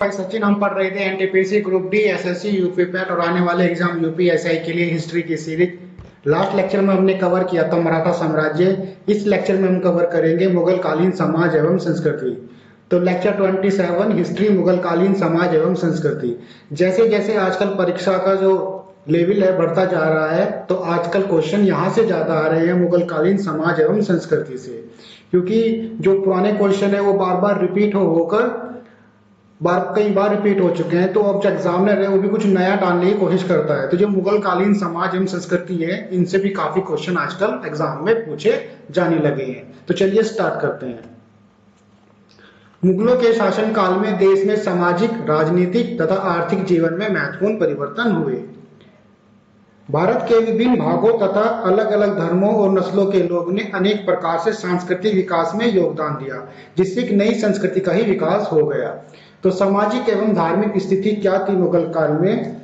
भाई सचिन, हम पढ़ रहे थे NTPC group D, SSC, UP PAT और आने वाले एग्जाम यूपीएसआई के लिए हिस्ट्री की सीरीज। लास्ट लेक्चर में हमने कवर किया था मराठा साम्राज्य। इस लेक्चर में हम कवर करेंगे मुगल कालीन समाज एवं संस्कृति। तो लेक्चर 27 हिस्ट्री मुगल कालीन समाज एवं संस्कृति। जैसे जैसे आजकल परीक्षा का जो लेवल है बढ़ता जा रहा है, तो आजकल क्वेश्चन यहाँ से ज्यादा आ रहे हैं मुगल कालीन समाज एवं संस्कृति से, क्योंकि जो पुराने क्वेश्चन है वो बार बार रिपीट होकर कई बार रिपीट हो चुके हैं। तो अब जो एग्जामिनर है वो भी कुछ नया डालने की कोशिश करता है। तो जो मुगल कालीन समाज एवं संस्कृति है, इनसे भी काफी क्वेश्चन आजकल एग्जाम में पूछे जाने लगे हैं। तो चलिए स्टार्ट करते हैं। मुगलों के शासन काल में देश में सामाजिक, राजनीतिक तथा आर्थिक जीवन में महत्वपूर्ण परिवर्तन हुए। भारत के विभिन्न भागों तथा अलग अलग धर्मों और नस्लों के लोगों ने अनेक प्रकार से सांस्कृतिक विकास में योगदान दिया, जिससे एक नई संस्कृति का ही विकास हो गया। तो सामाजिक एवं धार्मिक स्थिति क्या थी मुगल काल में?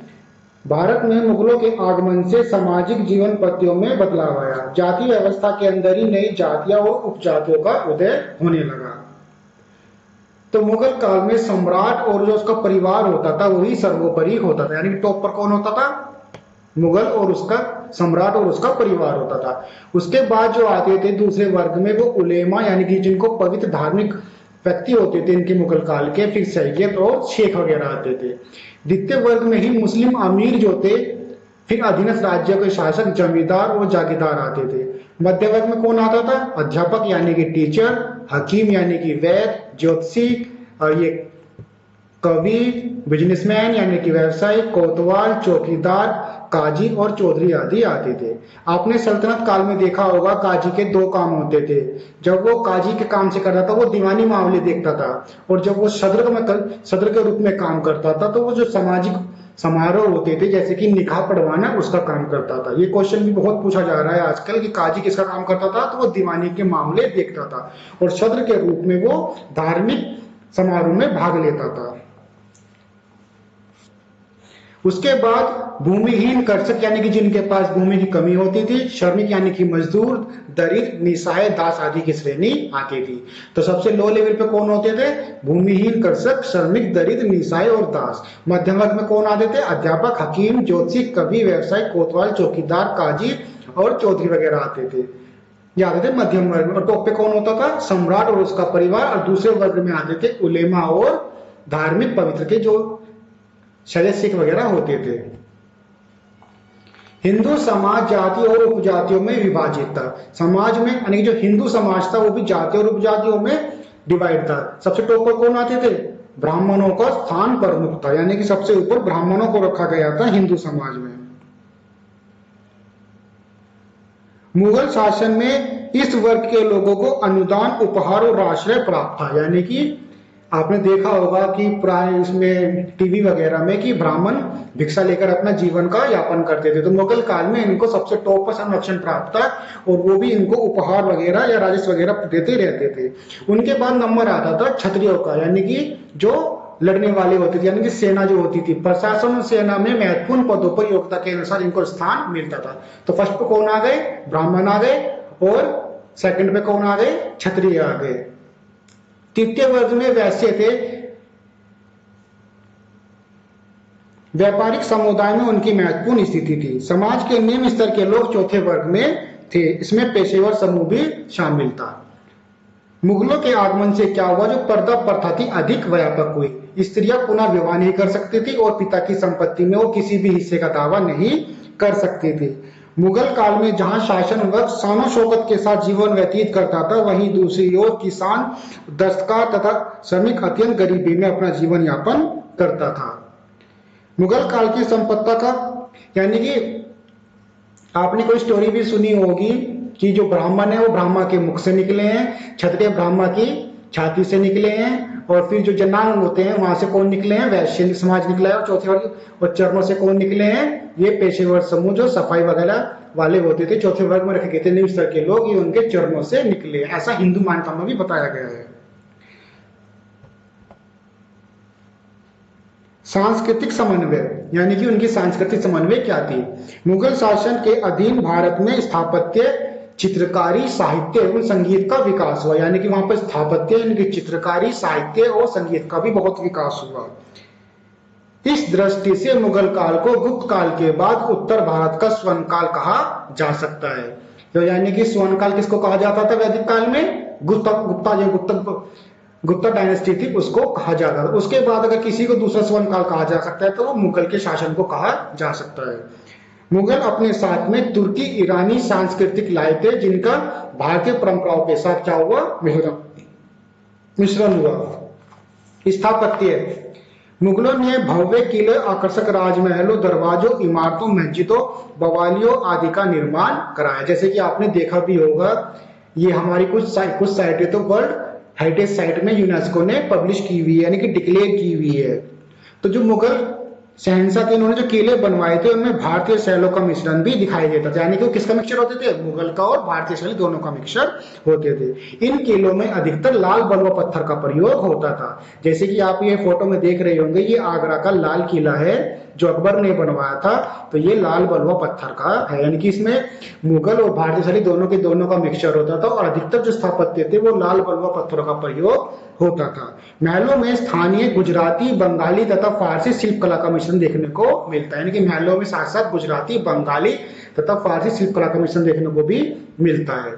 भारत में मुगलों के आगमन से सामाजिक जीवन पद्धतियों में बदलाव आया। जाति व्यवस्था के अंदर ही नई जातियां और उपजातियों का उदय होने लगा। तो मुगल काल में सम्राट और जो उसका परिवार होता था वही सर्वोपरि होता था, यानी टॉप पर कौन होता था? मुगल और उसका सम्राट और उसका परिवार होता था। उसके बाद जो आते थे दूसरे वर्ग में, वो उलेमा यानी कि जिनको पवित्र धार्मिक व्यक्ति होते थे इनके मुगल काल के, फिर सैयद और शेख वगैरह आते थे। द्वितीय वर्ग में ही मुस्लिम अमीर जो थे, फिर अधीनस्थ राज्य के शासक, जमींदार और जागीरदार आते थे। मध्य वर्ग में कौन आता था? अध्यापक यानी कि टीचर, हकीम यानी कि वैद्य, ज्योतिषी, और ये कवि, बिजनेसमैन यानी कि व्यवसायी, कोतवाल, चौकीदार, काजी और चौधरी आदि आते थे। आपने सल्तनत काल में देखा होगा काजी के दो काम होते थे। जब वो काजी के काम से करता था वो दीवानी मामले देखता था, और जब वो सदर के रूप में काम करता था तो वो जो सामाजिक समारोह होते थे जैसे कि निकाह पढ़वाना, उसका काम करता था। ये क्वेश्चन भी बहुत पूछा जा रहा है आजकल कि काजी किसका काम करता था? तो वो दीवानी के मामले देखता था, और सदर के रूप में वो धार्मिक समारोह में भाग लेता था। उसके बाद भूमिहीन कर्षक यानी कि जिनके पास भूमि की कमी होती थी, श्रमिक यानी कि मजदूर, दरिद्र, निसहाय, दास आदि की श्रेणी आती थी। तो सबसे लो लेवल पे कौन होते थे? भूमिहीन कर्षक, श्रमिक, दरिद्र, निसहाय और दास। मध्यम वर्ग में कौन आते थे? अध्यापक, हकीम, ज्योतिषी, कवि, व्यवसायी, कोतवाल, चौकीदार, काजी और चौधरी वगैरह आते थे। ये आते थे मध्यम वर्ग में। और टॉप पे कौन होता था? सम्राट और उसका परिवार। और दूसरे वर्ग में आते थे उलेमा और धार्मिक पवित्र के जो सदस्य वगैरह होते थे। हिंदू समाज जाति और उपजातियों में विभाजित था। समाज में यानी जो हिंदू समाज था वो भी जाति और उपजातियों में डिवाइड था। सबसे टॉप पर कौन आते थे? ब्राह्मणों का स्थान प्रमुख था, यानी कि सबसे ऊपर ब्राह्मणों को रखा गया था हिंदू समाज में। मुगल शासन में इस वर्ग के लोगों को अनुदान, उपहार और आश्रय प्राप्त था। यानी कि आपने देखा होगा कि प्राय इसमें टीवी वगैरह में कि ब्राह्मण भिक्षा लेकर अपना जीवन का यापन करते थे। तो मुगल काल में इनको सबसे टॉप पर संरक्षण प्राप्त था, और वो भी इनको उपहार वगैरह या राजस्व वगैरह देते रहते थे। उनके बाद नंबर आता था क्षत्रियों का, यानी कि जो लड़ने वाले होते थे, यानी कि सेना जो होती थी। प्रशासन और सेना में महत्वपूर्ण पदों पर योग्यता के अनुसार इनको स्थान मिलता था। तो फर्स्ट पे कौन आ गए? ब्राह्मण आ गए, और सेकंड पे कौन आ गए? क्षत्रिय आ गए। तृतीय वर्ग में वैश्य थे। व्यापारिक समुदाय में उनकी महत्वपूर्ण स्थिति थी। समाज के निम्न स्तर के लोग चौथे वर्ग में थे, इसमें पेशेवर समूह भी शामिल था। मुगलों के आगमन से क्या हुआ? जो पर्दा प्रथा थी अधिक व्यापक हुई। स्त्रियां पुनः विवाह नहीं कर सकती थी, और पिता की संपत्ति में वो किसी भी हिस्से का दावा नहीं कर सकती थी। मुगल काल में जहां शासन वर्ग शानो शौकत के साथ जीवन व्यतीत करता था, वहीं दूसरी ओर किसान, दस्तकार तथा श्रमिक अत्यंत गरीबी में अपना जीवन यापन करता था। मुगल काल की संपत्ता का, यानी कि आपने कोई स्टोरी भी सुनी होगी कि जो ब्राह्मण है वो ब्रह्मा के मुख से निकले हैं, क्षत्रिय ब्रह्मा की छाती से निकले हैं, और फिर जो जनांग होते हैं वहां से कौन निकले हैं? वैश्य समाज निकला है। और चौथे वर्ग और चरणों से कौन निकले हैं? ये पेशेवर समूह जो सफाई वगैरह वाले होते थे, चौथे वर्ग में रखे गए थे निम्न स्तर के लोग, ये उनके चरणों से निकले। ऐसा हिंदू मान्यता में भी बताया गया है। सांस्कृतिक समन्वय, यानी कि उनकी सांस्कृतिक समन्वय क्या थी? मुगल शासन के अधीन भारत में स्थापत्य चित्रकारी, साहित्य एवं संगीत का विकास हुआ, यानी कि वहां पर स्थापत्य, यानी कि चित्रकारी, साहित्य और संगीत का भी बहुत विकास हुआ। इस दृष्टि से मुगल काल को गुप्त काल के बाद उत्तर भारत का स्वर्ण काल कहा जा सकता है। तो यानी कि स्वर्ण काल किसको कहा जाता था वैदिक काल में? गुप्ता डायनेस्टी थी उसको कहा जाता था। उसके बाद अगर किसी को दूसरा स्वर्ण काल कहा जा सकता है तो वो मुगल के शासन को कहा जा सकता है। मुगल अपने साथ में तुर्की ईरानी सांस्कृतिक लाए थे, जिनका भारतीय परंपराओं के साथ क्या हुआ? मिश्रण हुआ। स्थापत्य, मुगलों ने भव्य किले, आकर्षक राजमहलों, दरवाजों, इमारतों, मस्जिदों, बवालियों आदि का निर्माण कराया। जैसे कि आपने देखा भी होगा, ये हमारी कुछ साइटें तो वर्ल्ड हेरिटेज साइट में यूनेस्को ने पब्लिश की हुई है, यानी कि डिक्लेयर की हुई है। तो जो मुगल शहंशाह थे, इन्होंने जो किले बनवाए थे उनमें भारतीय शैलों का मिश्रण भी दिखाई देता था, यानी कि वो किसका मिक्सचर होते थे? मुगल का और भारतीय शैली दोनों का मिक्सचर होते थे। इन किलों में अधिकतर लाल बलुआ पत्थर का प्रयोग होता था। जैसे कि आप ये फोटो में देख रहे होंगे, ये आगरा का लाल किला है जो अकबर ने बनवाया था। तो ये लाल बलुआ पत्थर का है, यानी कि इसमें मुगल और भारतीय शैली दोनों का मिक्सचर होता था, और अधिकतर जो स्थापत्य थे वो लाल बलुआ पत्थरों का प्रयोग होता था। महलों में स्थानीय गुजराती, बंगाली तथा फारसी शिल्प कला का मिश्रण देखने को मिलता है, यानी कि महलों में साथ साथ गुजराती, बंगाली तथा फारसी शिल्प कला का मिश्रण देखने को भी मिलता है।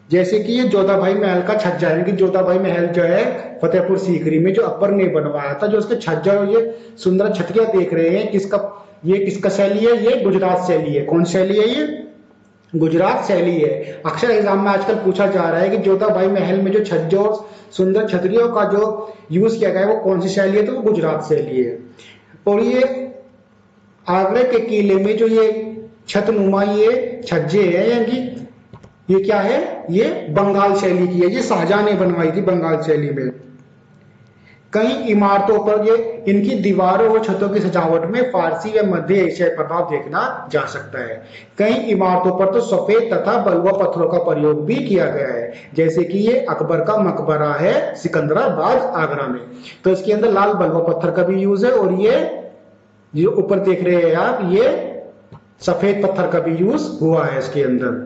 जैसे कि ये जोधाबाई महल का छज्जा, यानी कि जोधाबाई महल जो है फतेहपुर सीकरी में जो अकबर ने बनवाया था, जो उसके छज्जा और ये सुंदर छतरियां देख रहे हैं, ये किसका शैली है? ये गुजरात शैली है। कौन शैली है? ये गुजरात शैली है। अक्सर एग्जाम में आजकल पूछा जा रहा है कि जोधाबाई महल में जो छज्जों और सुंदर छतरियों का जो यूज किया गया है वो कौन सी शैली है? तो वो गुजरात शैली है। और ये आगरा के किले में जो ये छतनुमा ये छज्जे हैं, यानी कि ये क्या है? ये बंगाल शैली की है। ये शाहजहां ने बनवाई थी बंगाल शैली में। कई इमारतों पर ये इनकी दीवारों और छतों की सजावट में फारसी व मध्य एशियाई प्रभाव देखना जा सकता है। कई इमारतों पर तो सफेद तथा बलुआ पत्थरों का प्रयोग भी किया गया है, जैसे कि ये अकबर का मकबरा है सिकंदराबाद आगरा में, तो इसके अंदर लाल बलुआ पत्थर का भी यूज है, और ये जो ऊपर देख रहे हैं आप, ये सफेद पत्थर का भी यूज हुआ है इसके अंदर।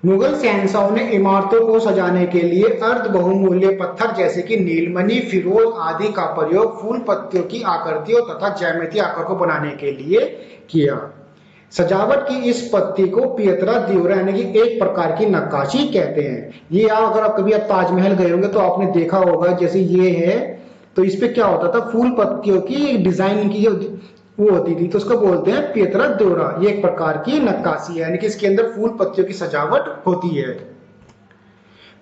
मुगल शहंशाहों ने इमारतों को सजाने के लिए अर्ध बहुमूल्य पत्थर जैसे कि नीलमणि, फिरोज आदि का प्रयोग फूल पत्तियों की आकृतियों तथा ज्यामितीय आकार को बनाने के लिए किया। सजावट की इस पत्ती को पियतरा दियोरा, यानी कि एक प्रकार की नक्काशी कहते हैं। ये अगर आप कभी ताजमहल गए होंगे तो आपने देखा होगा, जैसे ये है तो इस पे क्या होता था? फूल पत्तियों की डिजाइन की वो होती थी, तो उसको बोलते हैं पियतरा दियोरा। ये एक प्रकार की नक्काशी है, यानी कि इसके अंदर फूल पत्तियों की सजावट होती है।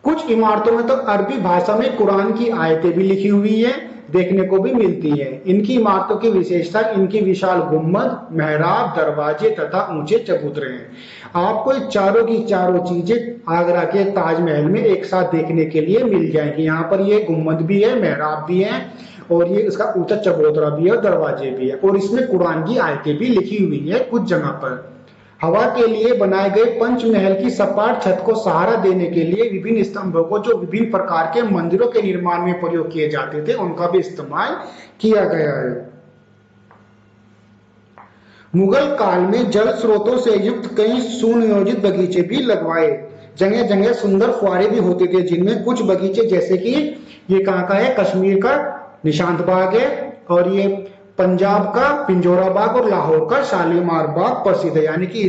कुछ इमारतों में तो अरबी भाषा में कुरान की आयतें भी लिखी हुई है, देखने को भी मिलती है। इनकी इमारतों की विशेषता इनकी विशाल गुम्बद, मेहराब, दरवाजे तथा ऊंचे चबूतरे हैं। आपको चारों की चारों चीजें आगरा के ताजमहल में एक साथ देखने के लिए मिल जाएंगी। यहाँ पर ये गुम्बद भी है, मेहराब भी है, और ये इसका ऊंचा चबूतरा भी है, और दरवाजे भी है, और इसमें कुरान की आयतें भी लिखी हुई है कुछ जगह पर। हवा के लिए बनाए गए पंचमहल की सपाट छत को सहारा देने के लिए विभिन्न स्तंभों को जो विभिन्न प्रकार के मंदिरों के निर्माण में प्रयोग किए जाते थे उनका भी इस्तेमाल किया गया है। मुगल काल में जल स्रोतों से युक्त कई सुनियोजित बगीचे भी लगवाए। जगह जगह सुंदर फुआरे भी होते थे, जिनमें कुछ बगीचे जैसे कि ये कहाँ का है? कश्मीर का निशांत बाग है, और ये पंजाब का पिंजौरा बाग, और लाहौर का शालीमार बाग प्रसिद्ध है। यानी कि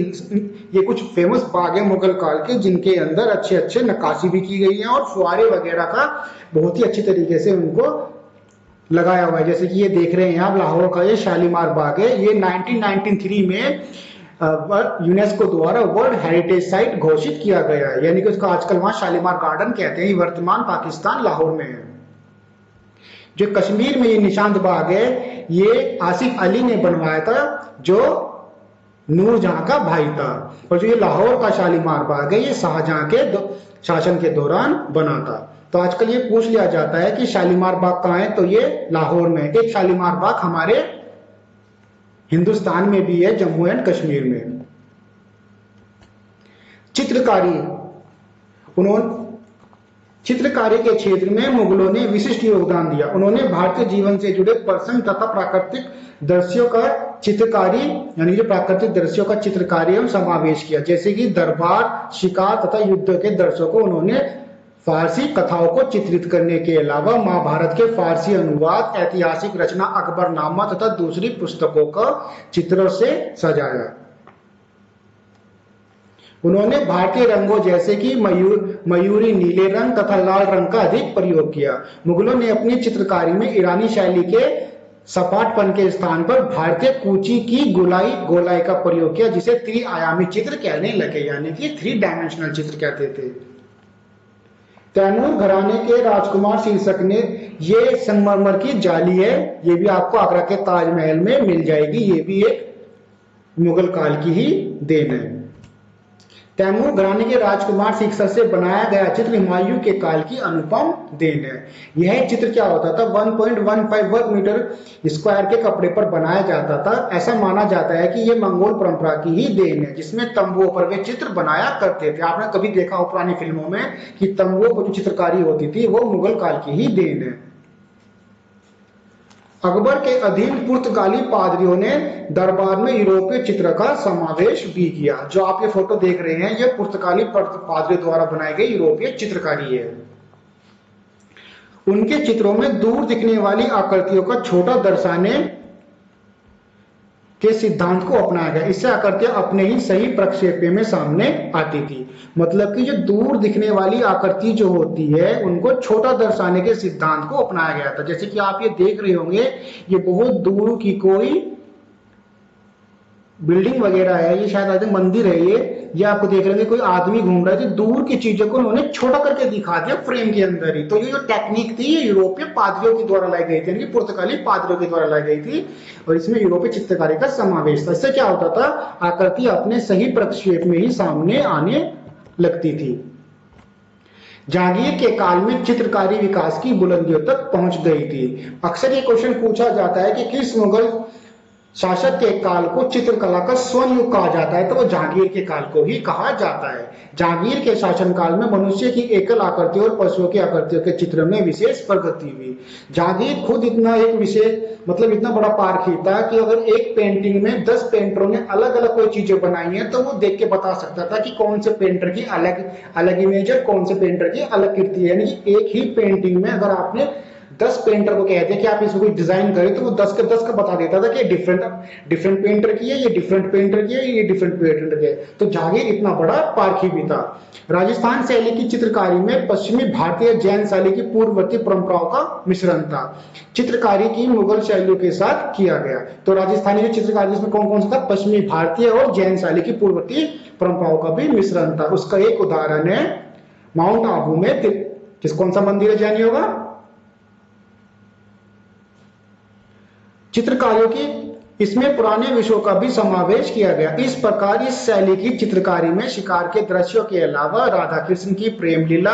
ये कुछ फेमस बाग है मुगल काल के, जिनके अंदर अच्छे अच्छे नक्काशी भी की गई है और फुआरे वगैरह का बहुत ही अच्छी तरीके से उनको लगाया हुआ है। जैसे कि ये देख रहे हैं आप, लाहौर का ये शालीमार बाग है। ये 1993 में यूनेस्को द्वारा वर्ल्ड हेरिटेज साइट घोषित किया गया है, यानी कि उसका आजकल वहां शालीमार गार्डन कहते हैं। वर्तमान पाकिस्तान लाहौर में है। जो कश्मीर में ये निशांत बाग है, ये आसिफ अली ने बनवाया था, जो नूरजहां का भाई था। और जो ये लाहौर का शालीमार बाग है, ये शाहजहां के शासन के दौरान बना था। तो आजकल ये पूछ लिया जाता है कि शालीमार बाग कहाँ है, तो ये लाहौर में। एक शालीमार बाग हमारे हिंदुस्तान में भी है, जम्मू एंड कश्मीर में। चित्रकारी, उन्होंने चित्रकारी के क्षेत्र में मुगलों ने विशिष्ट योगदान दिया। उन्होंने भारतीय जीवन से जुड़े प्रसंग तथा प्राकृतिक दृश्यों का चित्रकारी यानी जो प्राकृतिक दृश्यों का चित्रकारी एवं समावेश किया, जैसे कि दरबार, शिकार तथा युद्ध के दृश्यों को उन्होंने फारसी कथाओं को चित्रित करने के अलावा महाभारत के फारसी अनुवाद, ऐतिहासिक रचना अकबरनामा तथा दूसरी पुस्तकों का चित्रों से सजाया। उन्होंने भारतीय रंगों जैसे कि मयूरी नीले रंग तथा लाल रंग का अधिक प्रयोग किया। मुगलों ने अपनी चित्रकारी में ईरानी शैली के सपाटपन के स्थान पर भारतीय कूची की गोलाई का प्रयोग किया, जिसे त्रिआयामी चित्र कहने लगे, यानी कि 3 डायमेंशनल चित्र कहते थे। तैमूर घराने के राजकुमार शीर्षक ने, ये संगमरमर की जाली है, ये भी आपको आगरा के ताजमहल में मिल जाएगी, ये भी एक मुगल काल की ही देन है। तैमूर घराने के राजकुमार शीर्षक से बनाया गया चित्र हुमायूं के काल की अनुपम देन है। यह चित्र क्या होता था, 1.15 वर्ग मीटर स्क्वायर के कपड़े पर बनाया जाता था। ऐसा माना जाता है कि यह मंगोल परंपरा की ही देन है, जिसमें तंबुओं पर वे चित्र बनाया करते थे। आपने कभी देखा हो पुरानी फिल्मों में कि तंबुओं पर जो चित्रकारी होती थी वो मुगल काल की ही देन है। अकबर के अधीन पुर्तगाली पादरियों ने दरबार में यूरोपीय चित्र का समावेश भी किया। जो आप ये फोटो देख रहे हैं, ये पुर्तगाली पादरियों द्वारा बनाई गई यूरोपीय चित्रकारी है। उनके चित्रों में दूर दिखने वाली आकृतियों का छोटा दर्शाने के सिद्धांत को अपनाया गया। इससे आकृतियां अपने ही सही प्रक्षेप में सामने आती थी। मतलब कि जो दूर दिखने वाली आकृति जो होती है उनको छोटा दर्शाने के सिद्धांत को अपनाया गया था। जैसे कि आप ये देख रहे होंगे, ये बहुत दूर की कोई बिल्डिंग वगैरह है, ये शायद मंदिर है, ये आपको देख रहे हैं कोई आदमी घूम रहा है, तो दूर की चीजों को उन्होंने छोटा करके दिखा दिया फ्रेम के अंदर ही। तो ये जो टेक्निक थी ये यूरोपीय पादरियों के द्वारा लाई गई थी, यानी पुर्तगाली पादरियों के द्वारा लाई गई थी, और इसमें यूरोपीय चित्रकारी का समावेश था। इससे क्या होता था, आकृति अपने सही प्रक्षेप में ही सामने आने लगती थी। जहांगीर के काल में चित्रकारी विकास की बुलंदियों तक पहुंच गई थी। अक्सर ये क्वेश्चन पूछा जाता है कि किस मुगल शासक के काल को चित्रकला का स्वर्ण युग कहा जाता है, तो वो जहांगीर के काल को ही कहा जाता है। जहांगीर के शासनकाल में मनुष्य की एकल आकृति और पशुओं की आकृतियों के चित्र में विशेष प्रगति हुई। जहांगीर खुद इतना एक विशेष मतलब इतना बड़ा पारखी था कि अगर एक पेंटिंग में 10 पेंटरों ने अलग अलग कोई चीजें बनाई हैं तो वो देख के बता सकता था कि कौन से पेंटर की अलग अलग इमेज है, कौन से पेंटर की अलग कृति है। यानी कि एक ही पेंटिंग में अगर आपने 10 पेंटर को कहते हैं कि आप इसको कोई डिजाइन करें, तो वो 10 के 10 का बता देता था कि ये डिफरेंट पेंटर की है, ये डिफरेंट पेंटर की है, ये डिफरेंट पेंटर की है। तो जहांगीर इतना बड़ा पारखी भी था। राजस्थान शैली की चित्रकारी में पश्चिमी भारतीय जैन शैली की पूर्ववर्ती परंपराओं का मिश्रण था। चित्रकारी की मुगल शैलियों के साथ किया गया। तो राजस्थानी जो चित्रकारी जिसमें कौन कौन सा था, पश्चिमी भारतीय और जैन शैली की पूर्ववर्ती परंपराओं का भी मिश्रण था। उसका एक उदाहरण है माउंट आबू में कौन सा मंदिर है, जानिए होगा, चित्रकारियों की इसमें पुराने विषयों का भी समावेश किया गया। इस प्रकार इस शैली की चित्रकारी में शिकार के दृश्यों के अलावा राधा कृष्ण की प्रेम लीला,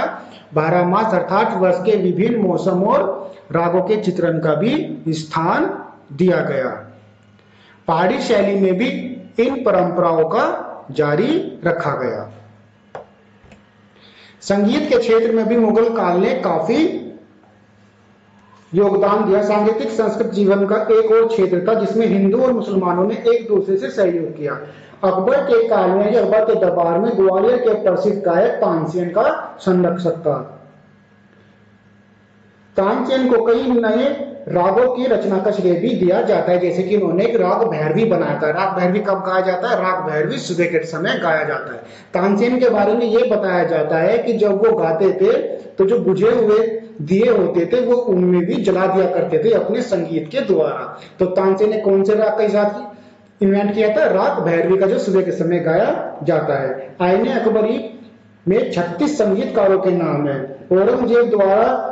12 मास अर्थात वर्ष के विभिन्न मौसम और रागों के चित्रण का भी स्थान दिया गया। पहाड़ी शैली में भी इन परंपराओं का जारी रखा गया। संगीत के क्षेत्र में भी मुगल काल ने काफी योगदान दिया। सांगीतिक संस्कृत जीवन का एक और क्षेत्र था जिसमें हिंदू और मुसलमानों ने एक दूसरे से सहयोग किया। अकबर के काल में अकबर के दरबार में ग्वालियर के प्रसिद्ध गायक तानसेन का संरक्षक था। तानसेन को कई नए रागों की रचना का श्रेय भी दिया जाता है, जैसे कि उन्होंने एक राग भैरवी बनाया था। राग भैरवी कब गाया जाता है, राग भैरवी सुबह के समय गाया जाता है। तानसेन के बारे में यह बताया जाता है कि जब वो गाते थे तो जो बुझे हुए दिए होते थे वो उनमें भी जला दिया करते थे अपने संगीत के द्वारा। तो तानसेन ने कौन से राग का इजाद इन्वेंट किया था, राग भैरवी का, जो सुबह के समय गाया जाता है। आईने अकबरी में 36 संगीतकारों के नाम है। औरंगजेब द्वारा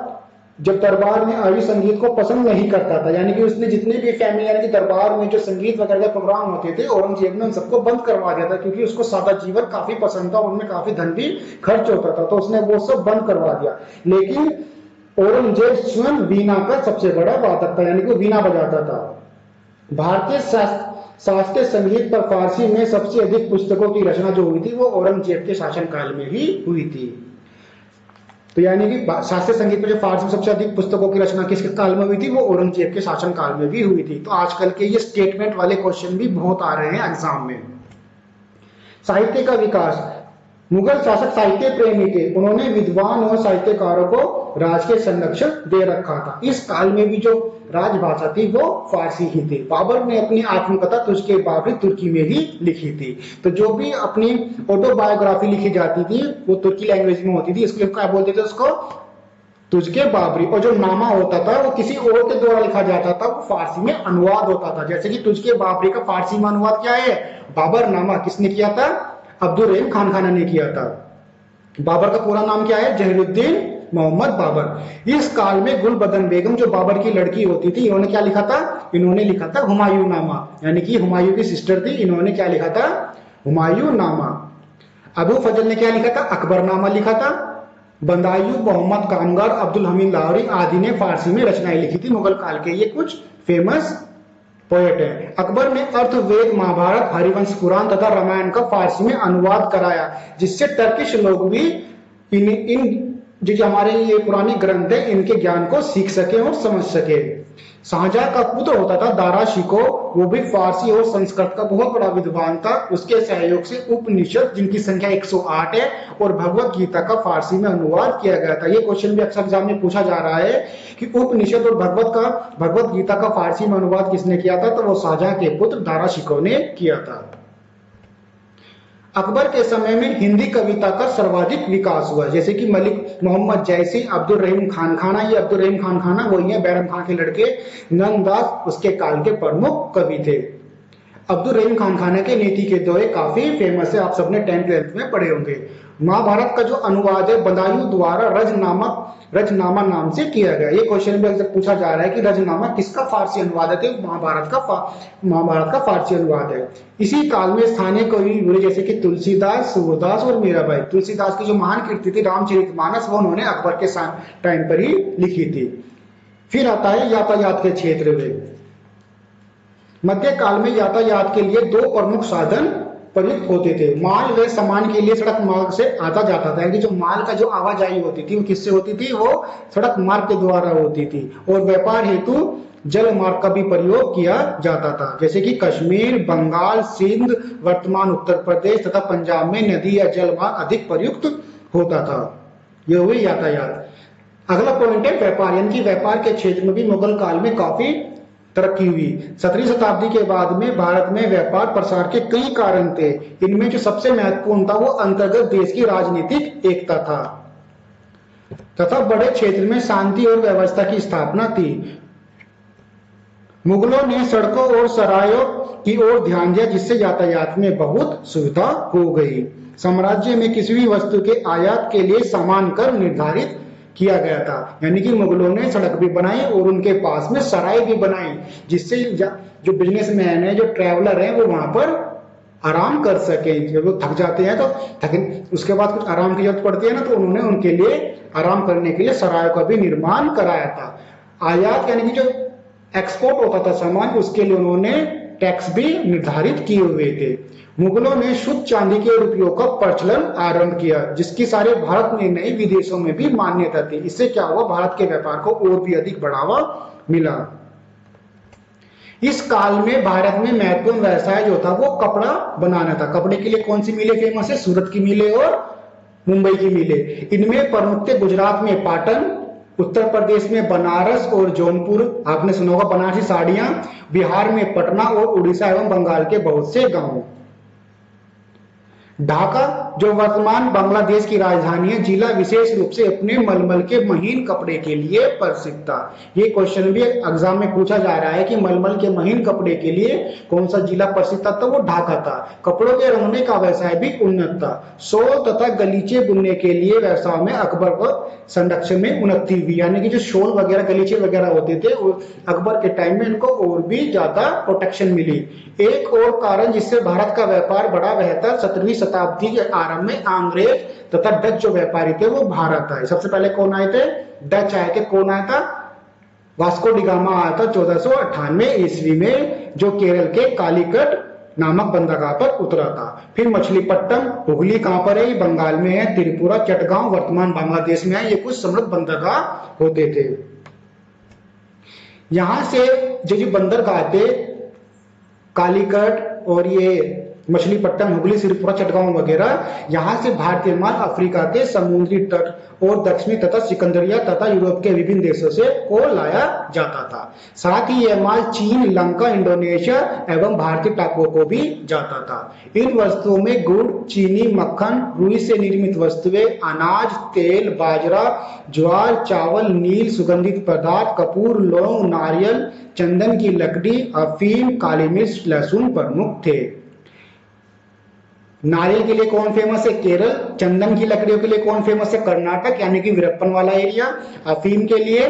जब दरबार में आयु संगीत को पसंद नहीं करता था, यानी कि उसने जितने भी फैमिली यानी कि दरबार में जो संगीत वगैरह के प्रोग्राम होते थे औरंगजेब ने उन सबको बंद करवा दिया था, क्योंकि उसको सादा जीवन काफी पसंद था, उनमें काफी धन भी खर्च होता था, तो उसने वो सब बंद करवा दिया। लेकिन औरंगजेब स्वयं वीणा का सबसे बड़ा वादक था, यानी कि वीणा बजाता था। भारतीय शास्त्रीय संगीत पर फारसी में सबसे अधिक पुस्तकों की रचना जो हुई थी वो औरंगजेब के शासनकाल में ही हुई थी। तो यानी कि शास्त्रीय संगीत में जो फारसी में सबसे अधिक पुस्तकों की रचना किसके काल में हुई थी, वो औरंगजेब के शासन काल में भी हुई थी। तो आजकल के ये स्टेटमेंट वाले क्वेश्चन भी बहुत आ रहे हैं एग्जाम में। साहित्य का विकास, मुगल शासक साहित्य प्रेमी थे, उन्होंने विद्वान और साहित्यकारों को राज के संरक्षण दे रखा था। इस काल में भी जो राजभाषा थी वो फारसी ही थी। बाबर ने अपनी आत्मकथा तुझके बाबरी तुर्की में ही लिखी थी। तो जो भी अपनी ऑटोबायोग्राफी लिखी जाती थी वो तुर्की लैंग्वेज में होती थी, इसलिए क्या बोलते थे उसको, तुझके बाबरी। और जो नामा होता था वो किसी और के द्वारा लिखा जाता था, वो फारसी में अनुवाद होता था। जैसे कि तुझके बाबरी का फारसी में अनुवाद क्या है, बाबर नामा। किसने किया था, अब्दुल रहीम खान खाना ने किया था। बाबर का पूरा नाम क्या है, जहीरुद्दीन मोहम्मद बाबर। इस काल में गुलबदन बेगम जो बाबर की लड़की होती थी, इन्होंने क्या लिखा था, इन्होंने लिखा था हुमायूं नामा, यानी कि हुमायूं की सिस्टर थी, इन्होंने क्या लिखा था, हुमायूं नामा। अबू फजल ने क्या लिखा था, अकबरनामा लिखा था। बंदायू, मोहम्मद कामगार, अब्दुल हमीद लाहौरी आदि ने फारसी में रचनाएं लिखी थी मुगल काल के। ये कुछ फेमस पोएट है। अकबर ने अर्थवेद, महाभारत, हरिवंश, कुरान तथा रामायण का फारसी में अनुवाद कराया, जिससे टर्किश लोग भी इन जो हमारे ये पुराने ग्रंथ है इनके ज्ञान को सीख सके और समझ सके। शाहजहां का पुत्र होता था दारा शिको, वो भी फारसी और संस्कृत का बहुत बड़ा विद्वान था। उसके सहयोग से उपनिषद, जिनकी संख्या 108 है, और भगवत गीता का फारसी में अनुवाद किया गया था। ये क्वेश्चन भी अक्सर एग्जाम में पूछा जा रहा है कि उपनिषद और भगवत गीता का फारसी में अनुवाद किसने किया था, तो वो शाहजहां के पुत्र दारा शिको ने किया था। अकबर के समय में हिंदी कविता का सर्वाधिक विकास हुआ, जैसे कि मलिक मोहम्मद जैसी, अब्दुल रहीम खान खाना। ये अब्दुल रहीम खान खाना वही है बैरम खान के लड़के, नंददास उसके काल के प्रमुख कवि थे। अब्दुल रहीम खान खाना के नीति के दोहे काफी फेमस है, आप सबने 10th-12th में पढ़े होंगे। महाभारत का जो अनुवाद है बदायूं द्वारा रजनामा नाम से किया गया। ये क्वेश्चन भी अक्सर पूछा जा रहा है कि रजनामा किसका फारसी अनुवाद है, तो महाभारत का फारसी अनुवाद है। इसी काल में स्थानीय कवि हुए जैसे कि तुलसीदास, सूरदास और मीराबाई। तुलसीदास की जो महान कृति थी रामचरितमानस, वो उन्होंने अकबर के टाइम पर ही लिखी थी। फिर आता है यातायात के क्षेत्र में। मध्यकाल में यातायात के लिए दो प्रमुख साधन प्रयुक्त होते थे। माल व सामान के लिए सड़क मार्ग से आता जाता था, यानी जो माल का जो आवाजाही होती थी वो किससे होती थी, वो सड़क मार्ग के द्वारा होती थी। और व्यापार हेतु जल मार्ग का भी प्रयोग किया जाता था, जैसे कि कश्मीर, बंगाल, सिंध, वर्तमान उत्तर प्रदेश तथा पंजाब में नदी या जल मार्ग अधिक प्रयुक्त होता था। ये हुई यातायात। अगला पॉइंट है व्यापार, यानी कि व्यापार के क्षेत्र में भी मुगल काल में काफी तरक्की हुई। 17वीं शताब्दी के बाद में भारत में व्यापार प्रसार के कई कारण थे। इनमें जो सबसे महत्वपूर्ण था वो अंतर्गत देश की राजनीतिक एकता था तथा बड़े क्षेत्र में शांति और व्यवस्था की स्थापना थी। मुगलों ने सड़कों और सरायों की ओर ध्यान दिया, जिससे यातायात में बहुत सुविधा हो गई। साम्राज्य में किसी भी वस्तु के आयात के लिए सामान कर निर्धारित किया गया था, यानी कि मुगलों ने सड़क भी बनाई और उनके पास में सराय भी बनाई, जिससे जो बिजनेसमैन है, जो ट्रैवलर है, वो वहां पर आराम कर सके। जब वो थक जाते हैं तो उसके बाद कुछ आराम की जरूरत पड़ती है ना, तो उन्होंने उनके लिए आराम करने के लिए सराय का भी निर्माण कराया था। आयात यानी कि जो एक्सपोर्ट होता था सामान, उसके लिए उन्होंने टैक्स भी निर्धारित किए हुए थे। मुगलों ने शुद्ध चांदी के रुपयों का प्रचलन आरंभ किया, जिसकी सारे भारत में नहीं विदेशों में भी मान्यता थी। इससे क्या हुआ, भारत के व्यापार को और भी अधिक बढ़ावा मिला। इस काल में भारत में महत्वपूर्ण व्यवसाय जो था वो कपड़ा बनाना था। कपड़े के लिए कौन सी मिलें फेमस है, सूरत की मिलें और मुंबई की मिलें। इनमें प्रमुख थे गुजरात में पाटन, उत्तर प्रदेश में बनारस और जौनपुर, आपने सुना होगा बनारसी साड़ियां, बिहार में पटना और उड़ीसा एवं बंगाल के बहुत से गांव। ढाका जो वर्तमान बांग्लादेश की राजधानी है, जिला विशेष रूप से अपने मलमल के महीन कपड़े के लिए प्रसिद्ध था। ये क्वेश्चन भी एग्जाम में पूछा जा रहा है कि मलमल के महीन कपड़े के लिए कौन सा जिला प्रसिद्ध था, तो वो ढाका था। कपड़ों के रंगने का व्यवसाय भी उन्नत था। शॉल तथा गलीचे बुनने के लिए व्यवसाय में अकबर को संरक्षण में उन्नति हुई, यानी कि जो शॉल वगैरह गलीचे वगैरह होते थे अकबर के टाइम में इनको और भी ज्यादा प्रोटेक्शन मिली। एक और कारण जिससे भारत का व्यापार बढ़ा बेहतर 17वीं शताब्दी के आरंभ में अंग्रेज तथा डच जो व्यापारी थे वो भारत आए। सबसे पहले कौन आए थे, डच आए थे। कौन आया था, वास्को डी गामा आया था 1498 ईस्वी में, जो केरल के कालीकट नामक बंदरगाह पर उतरा था। फिर मछलीपट्टनम, हुगली कहाँ पर है? ये बंगाल में है। त्रिपुरा, चटगांव वर्तमान बांग्लादेश में है। ये कुछ समृद्ध बंदरगाह होते थे। यहां से जो बंदरगाह थे, कालीकट और ये मछलीपट्टनम, हुगली, सिरपुरा, चटगांव वगैरह, यहां से भारतीय माल अफ्रीका के समुद्री तट और दक्षिणी तथा सिकंदरिया तथा यूरोप के विभिन्न देशों से को लाया जाता था। साथ ही यह माल चीन, लंका, इंडोनेशिया एवं भारतीय टापुओं को भी जाता था। इन वस्तुओं में गुड़, चीनी, मक्खन, रुई से निर्मित वस्तुएं, अनाज, तेल, बाजरा, ज्वार, चावल, नील, सुगंधित पदार्थ, कपूर, लौंग, नारियल, चंदन की लकड़ी, अफीम, काली मिर्च, लहसुन प्रमुख थे। नारियल के लिए कौन फेमस है? केरल। चंदन की लकड़ियों के लिए कौन फेमस है? कर्नाटक, यानी कि वीरप्पन वाला एरिया। अफीम के लिए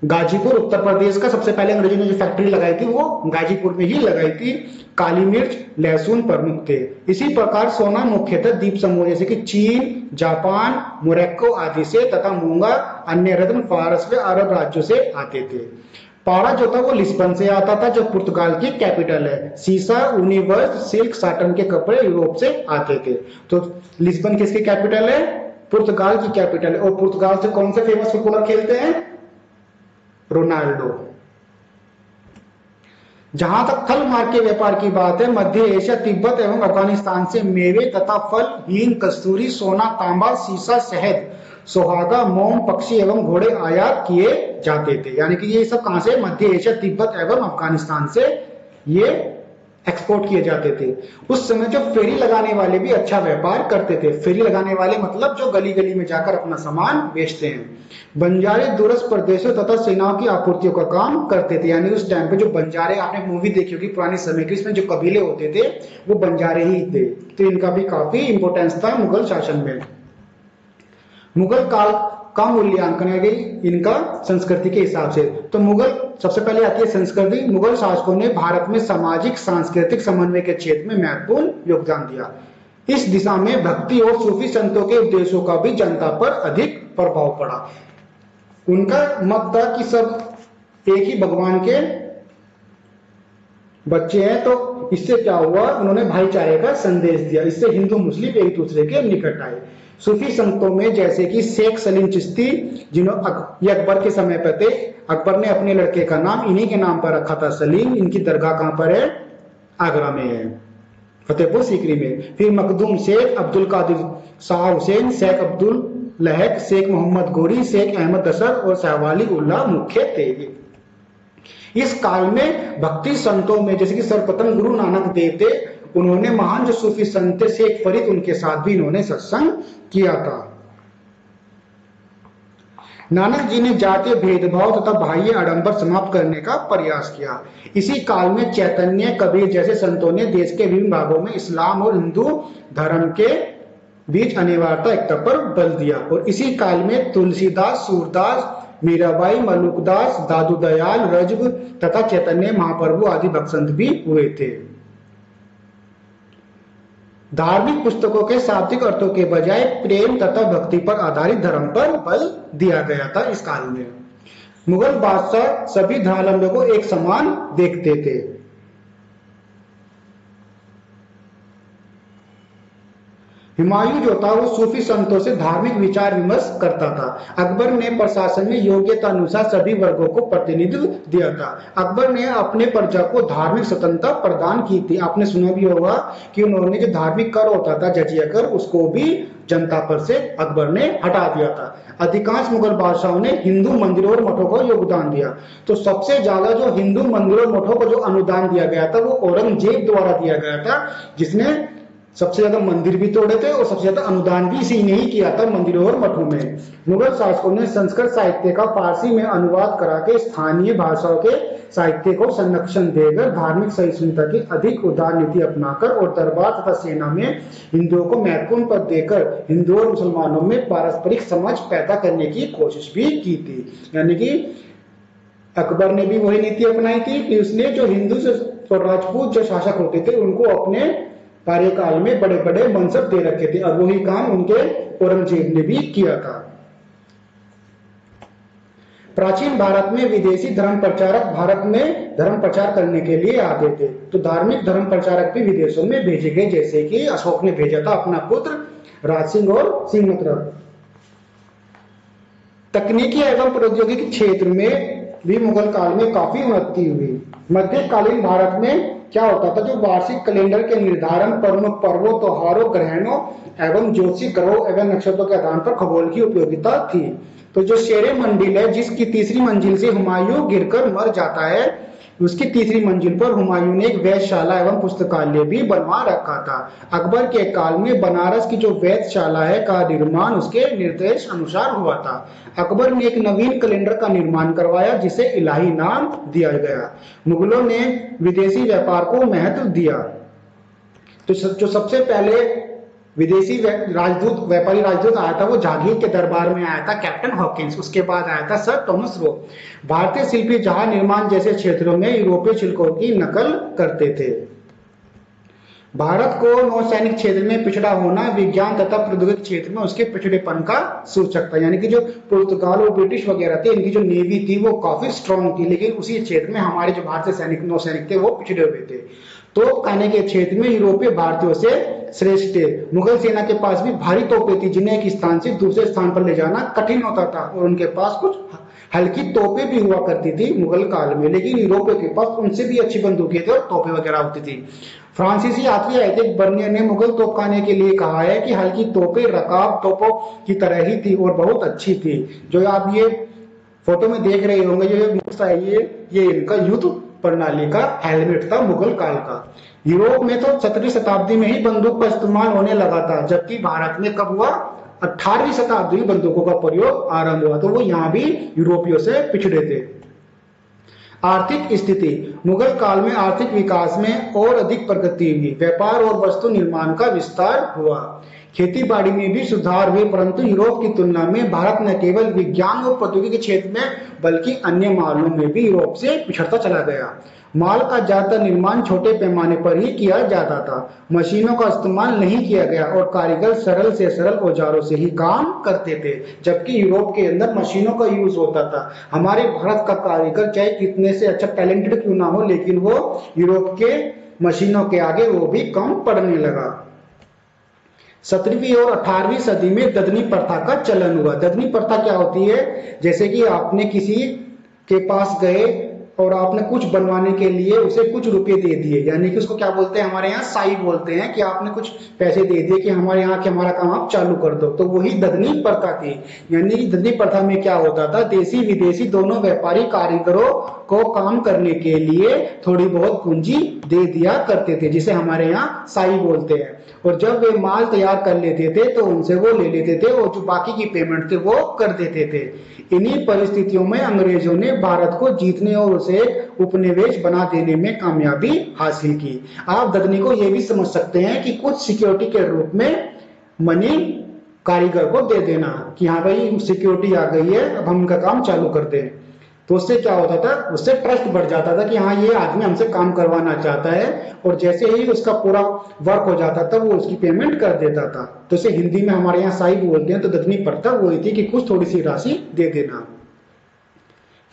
गाजीपुर, उत्तर प्रदेश का। सबसे पहले अंग्रेजों ने जो फैक्ट्री लगाई थी वो गाजीपुर में ही लगाई थी। काली मिर्च, लहसुन प्रमुख थे। इसी प्रकार सोना मुख्यतः द्वीप समूह जैसे कि चीन, जापान, मोरक्को आदि से तथा मूंगा अन्य रत्न फारस व अरब राज्यों से आते थे। पारा जो था वो लिस्बन से आता था, जो पुर्तगाल की कैपिटल है। सीसा, ऊनी वस्त्र, सिल्क, साटन के कपड़े यूरोप से आते थे। तो लिस्बन किसकी कैपिटल है? पुर्तगाल की कैपिटल है। और पुर्तगाल से कौन से फेमस फुटबॉलर खेलते हैं? रोनाल्डो। जहां तक थल मार्ग के व्यापार की बात है, मध्य एशिया, तिब्बत एवं अफगानिस्तान से मेवे तथा फल, हींग, कस्तूरी, सोना, तांबा, सीसा, शहद, सुहागा, मोम, पक्षी एवं घोड़े आयात किए जाते थे। यानी कि ये सब कहां से? मध्य एशिया, तिब्बत एवं अफगानिस्तान से ये एक्सपोर्ट किए जाते थे। उस समय जो फेरी लगाने वाले भी अच्छा व्यापार करते थे। फेरी लगाने वाले मतलब जो गली गली में जाकर अपना सामान बेचते हैं। बंजारे दूरस्थ प्रदेशों तथा सेनाओं की आपूर्तियों का काम करते थे। यानी उस टाइम पे जो बंजारे, आपने मूवी देखी होगी पुराने समय की, इसमें जो कबीले होते थे वो बंजारे ही थे। तो इनका भी काफी इंपोर्टेंस था मुगल शासन में। मुगल काल का मूल्यांकन है इनका संस्कृति के हिसाब से। तो मुगल, सबसे पहले आती है संस्कृति। मुगल शासकों ने भारत में सामाजिक सांस्कृतिक समन्वय के क्षेत्र में महत्वपूर्ण योगदान दिया। इस दिशा में भक्ति और सूफी संतों के उपदेशों का भी जनता पर अधिक प्रभाव पड़ा। उनका मत था कि सब एक ही भगवान के बच्चे हैं। तो इससे क्या हुआ? उन्होंने भाईचारे का संदेश दिया। इससे हिंदू मुस्लिम एक दूसरे के निकट आए। सूफी संतों में जैसे कि शेख सलीम चिश्ती, ये अकबर के समय पर थे। अकबर ने अपने लड़के का नाम इन्हीं के नाम पर रखा था, सलीम। इनकी दरगाह कहां पर है? आगरा में है, फतेहपुर सीकरी में। फिर मखदूम शेख, अब्दुल कादिर शाह हुसैन, शेख अब्दुल लहक, शेख मोहम्मद गोरी, शेख अहमद दसर और शाहवाली उल्लाह मुख्य थे। इस काल में भक्ति संतों में जैसे कि सर्वप्रथम गुरु नानक देव थे। उन्होंने महान जो सूफी संत शेख फरीद, उनके साथ भी इन्होंने सत्संग किया था। नानक जी ने जातीय भेदभाव तथा बाह्य आडंबर समाप्त करने का प्रयास किया। इसी काल में चैतन्य, कबीर जैसे संतों ने देश के विभिन्न भागों में इस्लाम और हिंदू धर्म के बीच अनिवार्यता एकता पर बल दिया। और इसी काल में तुलसीदास, सूरदास, मीराबाई, मलुकदास, दादू दयाल, रजब तथा चैतन्य महाप्रभु आदि भक्त संत भी हुए थे। धार्मिक पुस्तकों के शाब्दिक अर्थों के बजाय प्रेम तथा भक्ति पर आधारित धर्म पर बल दिया गया था इस काल में। मुगल बादशाह सभी धर्मावलंबियों को एक समान देखते थे। हुमायूं जो था वो सूफी संतों से धार्मिक विचार विमर्श करता था। अकबर ने प्रशासन में योग्यता अनुसार सभी वर्गों को प्रतिनिधित्व दिया था। अकबर ने अपने प्रजा को धार्मिक स्वतंत्रता प्रदान की थी। आपने सुना भी होगा कि उन्होंने जो धार्मिक कर होता था, जजिया कर, उसको भी जनता पर से अकबर ने हटा दिया था। अधिकांश मुगल बादशाहों ने हिंदू मंदिरों और मठों को योगदान दिया। तो सबसे ज्यादा जो हिंदू मंदिरों और मठों को जो अनुदान दिया गया था वो औरंगजेब द्वारा दिया गया था, जिसने सबसे ज्यादा मंदिर भी तोड़े थे और सबसे ज्यादा अनुदान भी इसी ने ही किया था मंदिरों और मठों में। मुगल शासकों ने संस्कृत साहित्य का फारसी में अनुवाद करा के स्थानीय भाषाओं के साहित्य को संरक्षण देकर धार्मिक सहिष्णुता की अधिक उदार नीति अपनाकर और दरबार तथा सेना में हिंदुओं को महत्वपूर्ण पद देकर हिंदुओं और मुसलमानों में पारस्परिक समझ पैदा करने की कोशिश भी की थी। यानी कि अकबर ने भी वही नीति अपनाई थी कि उसने जो हिंदू और राजपूत जो शासक होते थे उनको अपने कार्यकाल में बड़े बड़े मनसब दे रखे थे, और वही काम उनके औरंगजेब ने भी किया था। प्राचीन भारत में विदेशी धर्म प्रचारक भारत में धर्म प्रचार करने के लिए आते थे, तो धार्मिक धर्म प्रचारक भी विदेशों में भेजे गए, जैसे कि अशोक ने भेजा था अपना पुत्र राज सिंह और सिंहमित्र। तकनीकी एवं प्रौद्योगिकी क्षेत्र में भी मुगल काल में काफी उन्नति हुई। मध्यकालीन भारत में क्या होता था, जो वार्षिक कैलेंडर के निर्धारण, प्रमुख पर्वों, त्योहारों, ग्रहणों एवं ज्योतिषी ग्रहों एवं नक्षत्रों के आधार पर खगोल की उपयोगिता थी। तो जो शेरे मंदिर है, जिसकी तीसरी मंजिल से हुमायूं गिरकर मर जाता है, उसकी तीसरी मंजिल पर हुमायूं ने एक वेधशाला एवं पुस्तकालय भी बनवा रखा था। अकबर के काल में बनारस की जो वेधशाला है का निर्माण उसके निर्देश अनुसार हुआ था। अकबर ने एक नवीन कैलेंडर का निर्माण करवाया, जिसे इलाही नाम दिया गया। मुगलों ने विदेशी व्यापार को महत्व दिया। तो जो सबसे पहले विदेशी राजदूत, व्यापारी राजदूत आया था, वो जहांगीर के दरबार में आया था, कैप्टन हॉकिंस। उसके बाद आया था सर थॉमस रो। भारतीय शिल्पी जहाज निर्माण जैसे क्षेत्रों में यूरोपीय शिल्पों की नकल करते थे। भारत को नौसैनिक क्षेत्र में पिछड़ा होना विज्ञान तथा प्रौद्योगिकी क्षेत्र में उसके पिछड़ेपन का सूचक था। यानी कि जो पुर्तगाल और ब्रिटिश वगैरह थे, इनकी जो नेवी थी वो काफी स्ट्रांग थी, लेकिन उसी क्षेत्र में हमारे जो भारतीय सैनिक नौसैनिक थे वो पिछड़े हुए थे। तोप खाने के क्षेत्र में यूरोपीय भारतीयों से श्रेष्ठ थे। मुगल सेना के पास भी भारी तोपें थी, जिन्हें एक स्थान से दूसरे स्थान पर ले जाना कठिन होता था, और उनके पास कुछ हल्की तोपें भी हुआ करती थी मुगल काल में। लेकिन यूरोपियों के पास उनसे भी अच्छी बंदूकें थी और तोपें वगैरह होती थी। फ्रांसीसी यात्री आए थे, बर्नियर ने मुगल तोपखाने के लिए कहा है कि हल्की तोपें रकाब तोपों की तरह ही थी और बहुत अच्छी थी। जो आप ये फोटो में देख रहे होंगे, ये इनका युद्ध प्रणाली का हेलमेट था मुगल काल का। यूरोप में तो 17वीं शताब्दी में ही बंदूक का इस्तेमाल होने लगा था, जबकि भारत में कब हुआ, 18वीं शताब्दी में बंदूकों का प्रयोग आरंभ हुआ। तो वो यहाँ भी यूरोपियों से पिछड़े थे। आर्थिक स्थिति, मुगल काल में आर्थिक विकास में और अधिक प्रगति हुई। व्यापार और वस्तु निर्माण का विस्तार हुआ। खेती बाड़ी में भी सुधार हुए, परंतु यूरोप की तुलना में भारत न केवल विज्ञान और प्रौद्योगिकी क्षेत्र में बल्कि अन्य मामलों में भी यूरोप से पिछड़ता चला गया। माल का ज्यादातर निर्माण छोटे पैमाने पर ही किया जाता था। मशीनों का इस्तेमाल नहीं किया गया और कारीगर सरल से सरल औजारों से ही काम करते थे, जबकि यूरोप के अंदर मशीनों का यूज होता था। हमारे भारत का कारीगर चाहे कितने से अच्छा टैलेंटेड क्यों ना हो, लेकिन वो यूरोप के मशीनों के आगे वो भी कम पड़ने लगा। 17वीं और 18वीं सदी में ददनी प्रथा का चलन हुआ। ददनी प्रथा क्या होती है, जैसे कि आपने किसी के पास गए और आपने कुछ बनवाने के लिए उसे कुछ रुपए दे दिए, यानी कि उसको क्या बोलते हैं, हमारे यहाँ साई बोलते हैं, कि आपने कुछ पैसे दे दिए कि हमारे यहाँ के हमारा काम आप चालू कर दो। तो वही ददनी प्रथा थी। यानी कि ददनी प्रथा में क्या होता था, देसी विदेशी दोनों व्यापारी कारीगरों को काम करने के लिए थोड़ी बहुत पूंजी दे दिया करते थे, जिसे हमारे यहाँ साई बोलते हैं। और जब वे माल तैयार कर लेते थे तो उनसे वो ले लेते थे और जो बाकी की पेमेंट थे वो कर देते थे। इन्हीं परिस्थितियों में अंग्रेजों ने भारत को जीतने और उसे उपनिवेश बना देने में कामयाबी हासिल की। आप ददनी को यह भी समझ सकते हैं कि कुछ सिक्योरिटी के रूप में मनी कारीगर को दे देना कि हाँ भाई सिक्योरिटी आ गई है, अब हम उनका काम चालू कर दें। तो उससे क्या होता था, उससे ट्रस्ट बढ़ जाता था कि हाँ ये आदमी हमसे काम करवाना चाहता है, और जैसे ही उसका पूरा वर्क हो जाता था वो उसकी पेमेंट कर देता था। तो इसे हिंदी में हमारे यहाँ साई बोलते हैं। तो ददनी प्रथा वही थी कि कुछ थोड़ी सी राशि दे देना।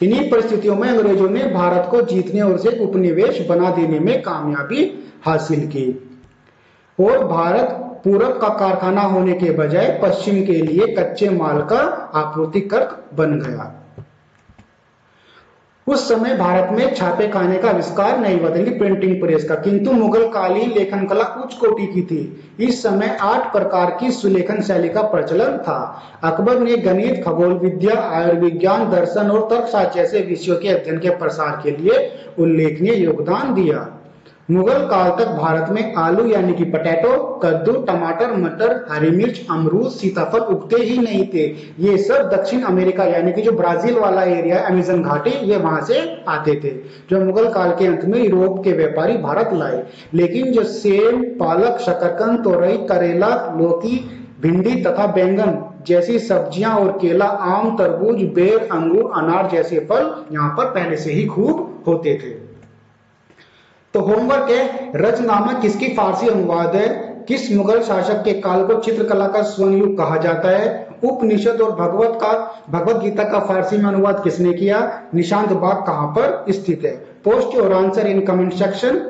इन्हीं परिस्थितियों में अंग्रेजों ने भारत को जीतने और उसे उपनिवेश बना देने में कामयाबी हासिल की, और भारत पूरब का कारखाना होने के बजाय पश्चिम के लिए कच्चे माल का आपूर्तिकर्ता बन गया। उस समय भारत में छापे खाने का आविष्कार नहीं हुआ था, प्रिंटिंग प्रेस का, किंतु मुगल कालीन लेखन कला उच्च कोटि की थी। इस समय 8 प्रकार की सुलेखन शैली का प्रचलन था। अकबर ने गणित, खगोल विद्या, आयुर्विज्ञान, दर्शन और तर्कशास्त्र जैसे विषयों के अध्ययन के प्रसार के लिए उल्लेखनीय योगदान दिया। मुगल काल तक भारत में आलू यानी कि पोटैटो, कद्दू, टमाटर, मटर, हरी मिर्च, अमरूद, सीताफल उगते ही नहीं थे। ये सब दक्षिण अमेरिका यानी कि जो ब्राजील वाला एरिया, अमेज़न घाटी, ये वहां से आते थे, जो मुगल काल के अंत में यूरोप के व्यापारी भारत लाए। लेकिन जो सेब, पालक, शकरकंद, तोरई, करेला, लौकी, भिंडी तथा बैंगन जैसी सब्जियां और केला, आम, तरबूज, बेर, अंगूर, अनार जैसे फल यहाँ पर पहले से ही खूब होते थे। तो होमवर्क है, रचनामा किसकी फारसी अनुवाद है, किस मुगल शासक के काल को चित्रकला का स्वर्ण युग कहा जाता है, उपनिषद और भगवत गीता का फारसी में अनुवाद किसने किया? निशांत बाग कहां पर स्थित है? Post your answer in comment section.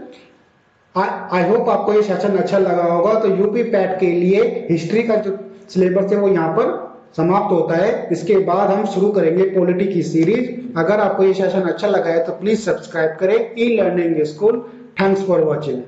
I hope आपको ये सेशन अच्छा लगा होगा। तो यूपी पैट के लिए हिस्ट्री का जो सिलेबस है वो यहाँ पर समाप्त होता है। इसके बाद हम शुरू करेंगे पॉलिटी की सीरीज। अगर आपको ये सेशन अच्छा लगा है तो प्लीज सब्सक्राइब करें e learning school. Thanks for watching.